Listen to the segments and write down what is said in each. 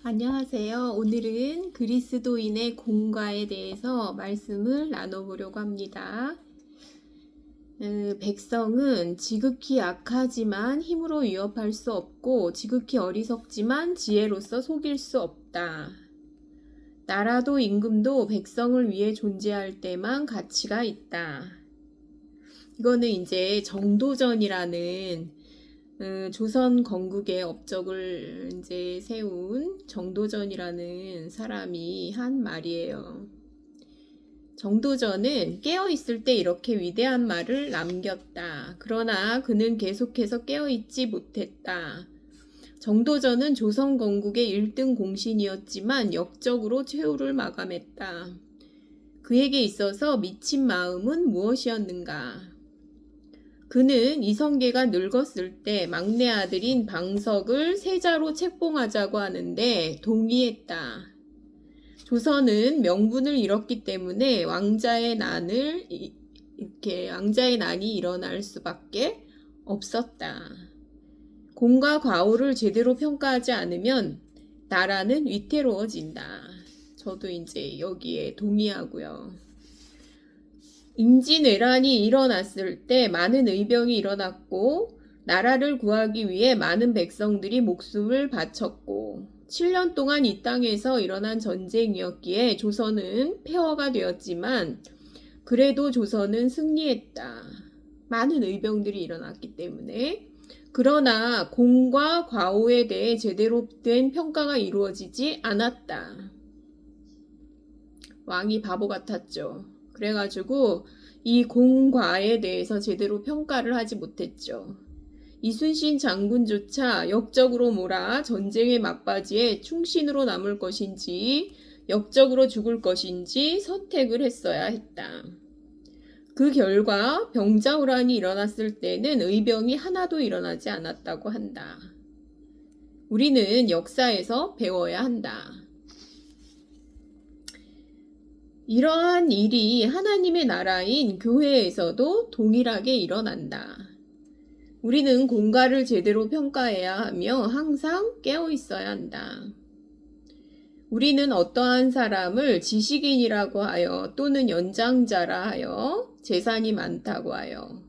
안녕하세요. 오늘은 그리스도인의 공과에 대해서 말씀을 나눠보려고 합니다. 백성은 지극히 약하지만 힘으로 위협할 수 없고 지극히 어리석지만 지혜로서 속일 수 없다. 나라도 임금도 백성을 위해 존재할 때만 가치가 있다. 이거는 이제 정도전이라는 조선 건국의 업적을 이제 세운 정도전이라는 사람이 한 말이에요. 정도전은 깨어있을 때 이렇게 위대한 말을 남겼다. 그러나 그는 계속해서 깨어있지 못했다. 정도전은 조선 건국의 1등 공신이었지만 역적으로 최후를 마감했다. 그에게 있어서 미친 마음은 무엇이었는가? 그는 이성계가 늙었을 때 막내 아들인 방석을 세자로 책봉하자고 하는데 동의했다. 조선은 명분을 잃었기 때문에 왕자의 난이 일어날 수밖에 없었다. 공과 과오를 제대로 평가하지 않으면 나라는 위태로워진다. 저도 이제 여기에 동의하고요. 임진왜란이 일어났을 때 많은 의병이 일어났고 나라를 구하기 위해 많은 백성들이 목숨을 바쳤고 7년 동안 이 땅에서 일어난 전쟁이었기에 조선은 폐허가 되었지만 그래도 조선은 승리했다. 많은 의병들이 일어났기 때문에. 그러나 공과 과오에 대해 제대로 된 평가가 이루어지지 않았다. 왕이 바보 같았죠. 그래가지고 이 공과에 대해서 제대로 평가를 하지 못했죠. 이순신 장군조차 역적으로 몰아 전쟁의 막바지에 충신으로 남을 것인지 역적으로 죽을 것인지 선택을 했어야 했다. 그 결과 병자호란이 일어났을 때는 의병이 하나도 일어나지 않았다고 한다. 우리는 역사에서 배워야 한다. 이러한 일이 하나님의 나라인 교회에서도 동일하게 일어난다. 우리는 공과를 제대로 평가해야 하며 항상 깨어 있어야 한다. 우리는 어떠한 사람을 지식인이라고 하여 또는 연장자라 하여 재산이 많다고 하여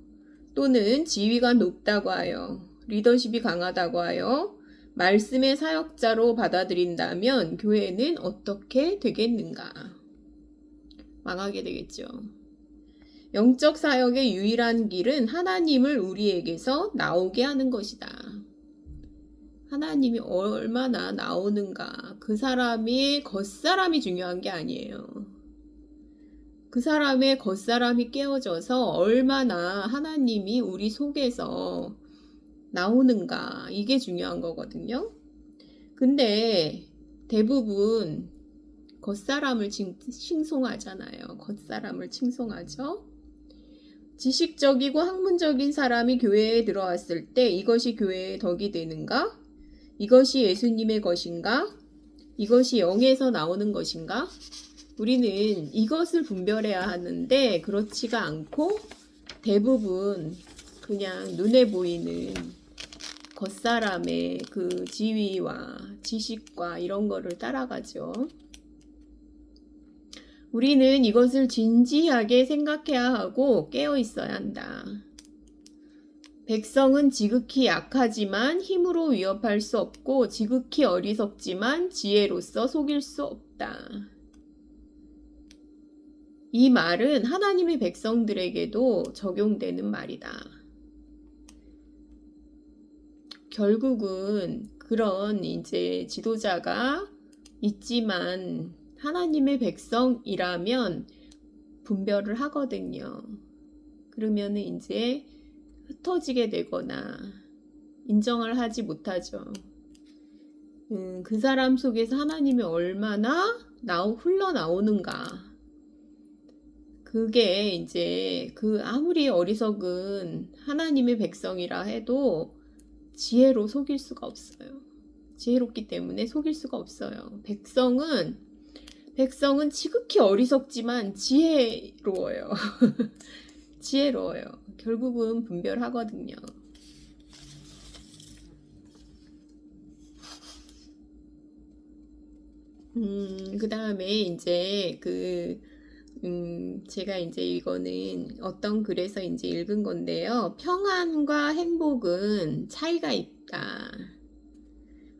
또는 지위가 높다고 하여 리더십이 강하다고 하여 말씀의 사역자로 받아들인다면 교회는 어떻게 되겠는가? 망하게 되겠죠. 영적 사역의 유일한 길은 하나님을 우리에게서 나오게 하는 것이다. 하나님이 얼마나 나오는가. 그 사람이 겉사람이 중요한 게 아니에요. 그 사람의 겉사람이 깨어져서 얼마나 하나님이 우리 속에서 나오는가. 이게 중요한 거거든요. 근데 대부분 겉사람을 칭송하잖아요. 겉사람을 칭송하죠. 지식적이고 학문적인 사람이 교회에 들어왔을 때 이것이 교회의 덕이 되는가? 이것이 예수님의 것인가? 이것이 영에서 나오는 것인가? 우리는 이것을 분별해야 하는데 그렇지가 않고 대부분 그냥 눈에 보이는 겉사람의 그 지위와 지식과 이런 거를 따라가죠. 우리는 이것을 진지하게 생각해야 하고 깨어 있어야 한다. 백성은 지극히 약하지만 힘으로 위협할 수 없고 지극히 어리석지만 지혜로서 속일 수 없다. 이 말은 하나님의 백성들에게도 적용되는 말이다. 결국은 그런 이제 지도자가 있지만 하나님의 백성이라면 분별을 하거든요. 그러면은 이제 흩어지게 되거나 인정을 하지 못하죠. 그 사람 속에서 하나님이 얼마나 흘러나오는가. 그게 이제 그 아무리 어리석은 하나님의 백성이라 해도 지혜로 속일 수가 없어요. 지혜롭기 때문에 속일 수가 없어요. 백성은 지극히 어리석지만 지혜로워요. 지혜로워요. 결국은 분별하거든요. 그 다음에 이제 제가 이제 이거는 어떤 글에서 이제 읽은 건데요. 평안과 행복은 차이가 있다.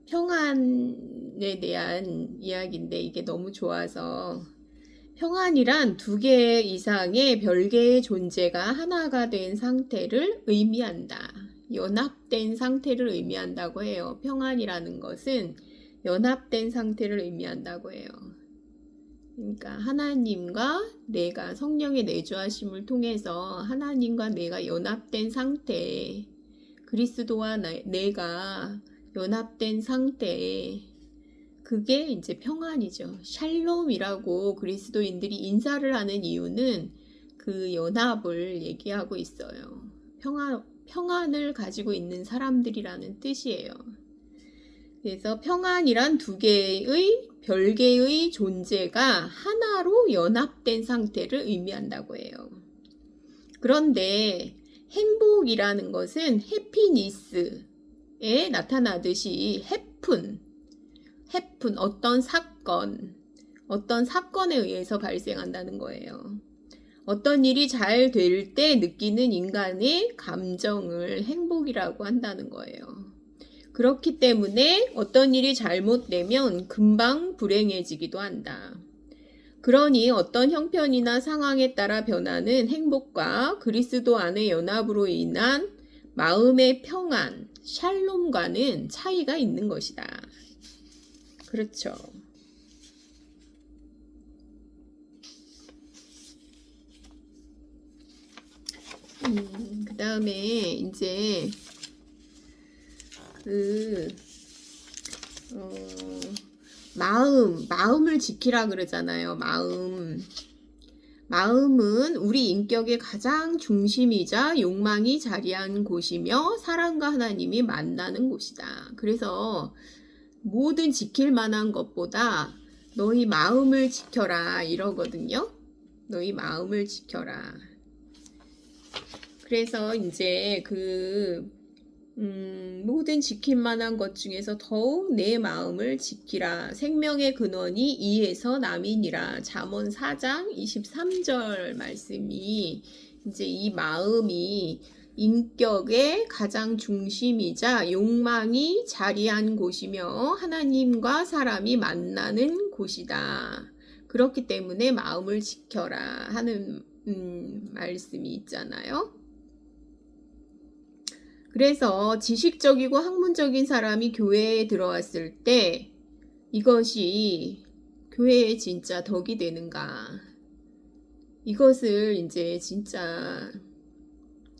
평안에 대한 이야기인데 이게 너무 좋아서 평안이란 두 개 이상의 별개의 존재가 하나가 된 상태를 의미한다. 연합된 상태를 의미한다고 해요. 평안이라는 것은 연합된 상태를 의미한다고 해요. 그러니까 하나님과 내가 성령의 내주하심을 통해서 하나님과 내가 연합된 상태, 그리스도와 내가 연합된 상태, 그게 이제 평안이죠. 샬롬이라고 그리스도인들이 인사를 하는 이유는 그 연합을 얘기하고 있어요. 평안을 가지고 있는 사람들이라는 뜻이에요. 그래서 평안이란 두 개의 별개의 존재가 하나로 연합된 상태를 의미한다고 해요. 그런데 행복이라는 것은 해피니스에 나타나듯이 해픈, 어떤 사건에 의해서 발생한다는 거예요. 어떤 일이 잘 될 때 느끼는 인간의 감정을 행복이라고 한다는 거예요. 그렇기 때문에 어떤 일이 잘못되면 금방 불행해지기도 한다. 그러니 어떤 형편이나 상황에 따라 변하는 행복과 그리스도 안의 연합으로 인한 마음의 평안, 샬롬과는 차이가 있는 것이다. 그렇죠. 그 다음에 이제 마음을 지키라 그러잖아요. 마음은 우리 인격의 가장 중심이자 욕망이 자리한 곳이며 사랑과 하나님이 만나는 곳이다. 그래서 모든 지킬 만한 것보다 너희 마음을 지켜라 이러거든요. 너희 마음을 지켜라. 그래서 이제 모든 지킬 만한 것 중에서 더욱 내 마음을 지키라. 생명의 근원이 이에서 남이니라. 잠언 4장 23절 말씀이 이제 이 마음이 인격의 가장 중심이자 욕망이 자리한 곳이며 하나님과 사람이 만나는 곳이다. 그렇기 때문에 마음을 지켜라 하는 말씀이 있잖아요. 그래서 지식적이고 학문적인 사람이 교회에 들어왔을 때 이것이 교회의 진짜 덕이 되는가? 이것을 이제 진짜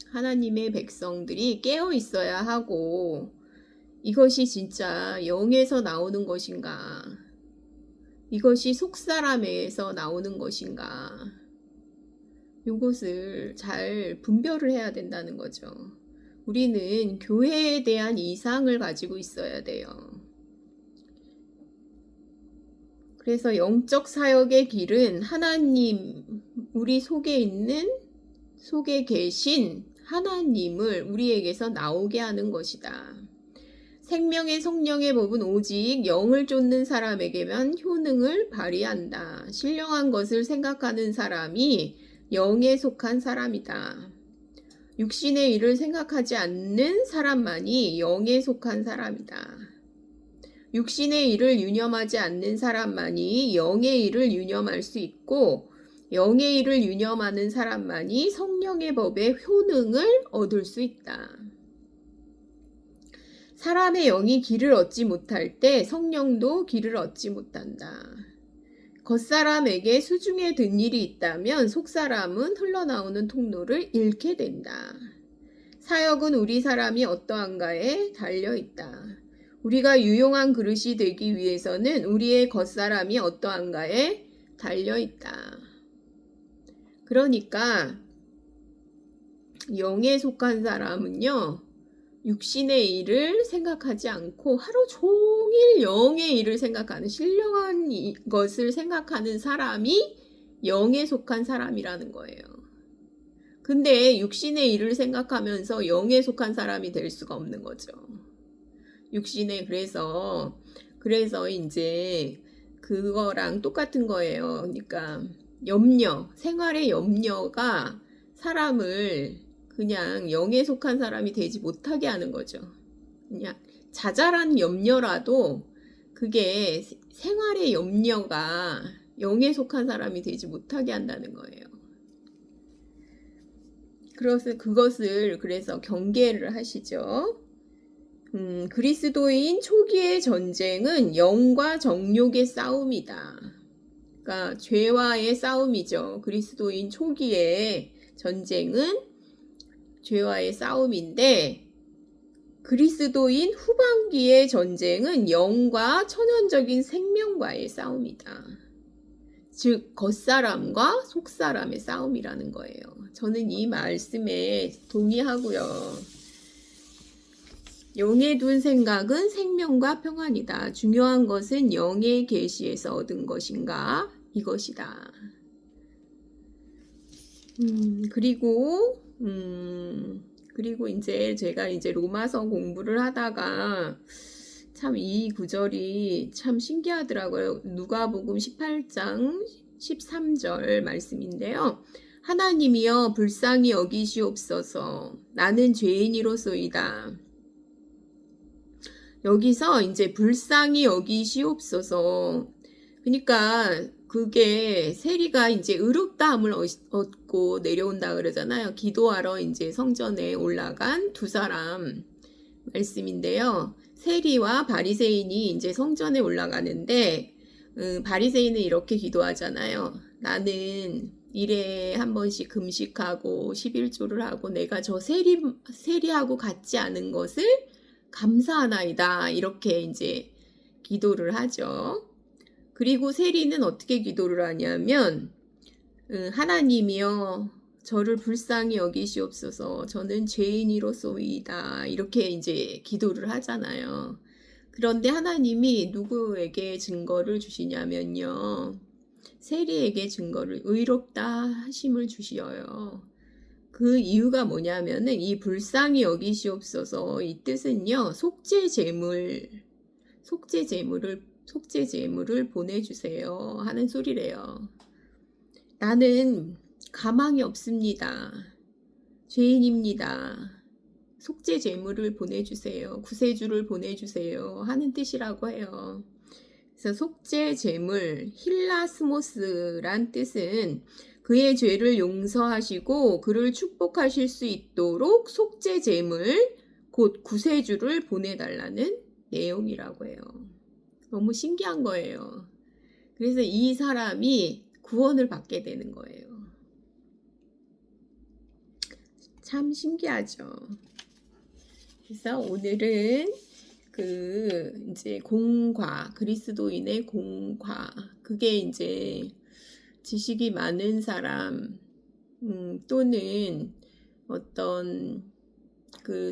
하나님의 백성들이 깨어 있어야 하고 이것이 진짜 영에서 나오는 것인가? 이것이 속사람에서 나오는 것인가? 이것을 잘 분별을 해야 된다는 거죠. 우리는 교회에 대한 이상을 가지고 있어야 돼요. 그래서 영적 사역의 길은 하나님, 우리 속에 계신 하나님을 우리에게서 나오게 하는 것이다. 생명의 성령의 법은 오직 영을 쫓는 사람에게만 효능을 발휘한다. 신령한 것을 생각하는 사람이 영에 속한 사람이다. 육신의 일을 생각하지 않는 사람만이 영에 속한 사람이다. 육신의 일을 유념하지 않는 사람만이 영의 일을 유념할 수 있고 영의 일을 유념하는 사람만이 성령의 법의 효능을 얻을 수 있다. 사람의 영이 길을 얻지 못할 때 성령도 길을 얻지 못한다. 겉사람에게 수중에 든 일이 있다면 속사람은 흘러나오는 통로를 잃게 된다. 사역은 우리 사람이 어떠한가에 달려있다. 우리가 유용한 그릇이 되기 위해서는 우리의 겉사람이 어떠한가에 달려있다. 그러니까 영에 속한 사람은요. 육신의 일을 생각하지 않고 하루 종일 영의 일을 생각하는 신령한 것을 생각하는 사람이 영에 속한 사람이라는 거예요. 근데 육신의 일을 생각하면서 영에 속한 사람이 될 수가 없는 거죠. 육신의 그래서 이제 그거랑 똑같은 거예요. 그러니까 염려, 생활의 염려가 사람을 그냥 영에 속한 사람이 되지 못하게 하는 거죠. 그냥 자잘한 염려라도 그게 생활의 염려가 영에 속한 사람이 되지 못하게 한다는 거예요. 그래서 경계를 하시죠. 그리스도인 초기의 전쟁은 영과 정욕의 싸움이다. 그러니까 죄와의 싸움이죠. 그리스도인 초기의 전쟁은 죄와의 싸움인데 그리스도인 후반기의 전쟁은 영과 천연적인 생명과의 싸움이다. 즉 겉사람과 속사람의 싸움이라는 거예요. 저는 이 말씀에 동의하고요. 영에 둔 생각은 생명과 평안이다. 중요한 것은 영의 계시에서 얻은 것인가? 이것이다. 그리고 이제 제가 로마서 공부를 하다가 참 이 구절이 참 신기하더라고요. 누가복음 18장 13절 말씀인데요. 하나님이여 불쌍히 여기시옵소서. 나는 죄인이로소이다. 여기서 이제 불쌍히 여기시옵소서. 그러니까 그게 세리가 이제 의롭다함을 얻고 내려온다 그러잖아요. 기도하러 이제 성전에 올라간 두 사람 말씀인데요. 세리와 바리새인이 이제 성전에 올라가는데 바리새인은 이렇게 기도하잖아요. 나는 일에 한 번씩 금식하고 11조를 하고 내가 저 세리하고 같지 않은 것을 감사하나이다. 이렇게 이제 기도를 하죠. 그리고 세리는 어떻게 기도를 하냐면 하나님이여 저를 불쌍히 여기시옵소서. 저는 죄인이로소이다. 이렇게 이제 기도를 하잖아요. 그런데 하나님이 누구에게 증거를 주시냐면요. 세리에게 증거를 의롭다 하심을 주시어요. 그 이유가 뭐냐면은 이 불쌍히 여기시옵소서 이 뜻은요. 속죄제물을 보내주세요 하는 소리래요. 나는 가망이 없습니다. 죄인입니다. 속죄제물을 보내주세요. 구세주를 보내주세요 하는 뜻이라고 해요. 그래서 속죄제물 힐라스모스란 뜻은 그의 죄를 용서하시고 그를 축복하실 수 있도록 속죄제물 곧 구세주를 보내달라는 내용이라고 해요. 너무 신기한 거예요. 그래서 이 사람이 구원을 받게 되는 거예요. 참 신기하죠. 그래서 오늘은 이제 공과, 그리스도인의 공과, 그게 이제 지식이 많은 사람, 또는 어떤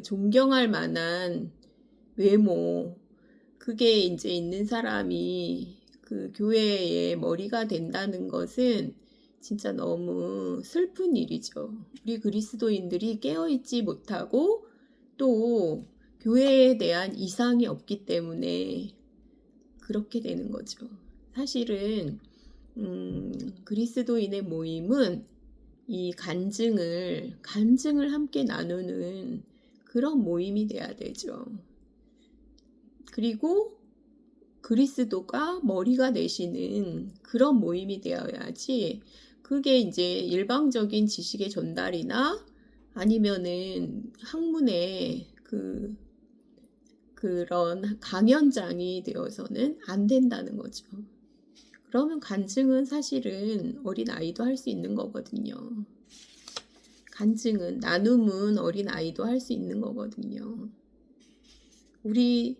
존경할 만한 외모, 그게 이제 있는 사람이 그 교회의 머리가 된다는 것은 진짜 너무 슬픈 일이죠. 우리 그리스도인들이 깨어있지 못하고 또 교회에 대한 이상이 없기 때문에 그렇게 되는 거죠. 사실은 그리스도인의 모임은 이 간증을 함께 나누는 그런 모임이 돼야 되죠. 그리고 그리스도가 머리가 되시는 그런 모임이 되어야지 그게 이제 일방적인 지식의 전달이나 아니면은 학문의 그런 강연장이 되어서는 안 된다는 거죠. 그러면 간증은 사실은 어린아이도 할 수 있는 거거든요. 간증은, 나눔은 어린아이도 할 수 있는 거거든요. 우리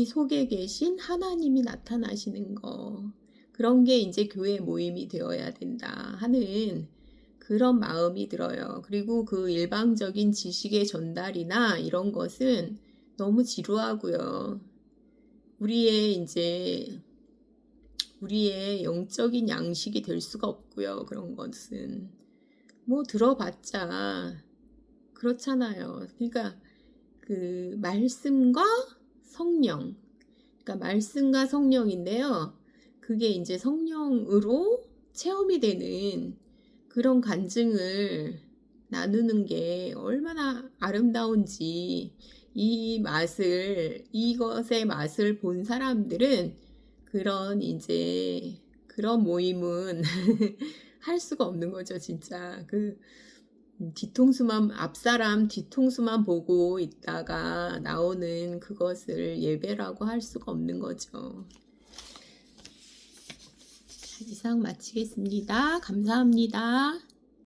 속에 계신 하나님이 나타나시는 거, 그런 게 이제 교회 모임이 되어야 된다 하는 그런 마음이 들어요. 그리고 그 일방적인 지식의 전달이나 이런 것은 너무 지루하고요. 우리의 영적인 양식이 될 수가 없고요. 그런 것은 뭐 들어봤자 그렇잖아요. 그러니까 말씀과 성령, 그러니까 말씀과 성령인데요. 그게 이제 성령으로 체험이 되는 그런 간증을 나누는 게 얼마나 아름다운지, 이것의 맛을 본 사람들은 그런 모임은 할 수가 없는 거죠, 진짜. 앞사람 뒤통수만 보고 있다가 나오는 그것을 예배라고 할 수가 없는 거죠. 이상 마치겠습니다. 감사합니다.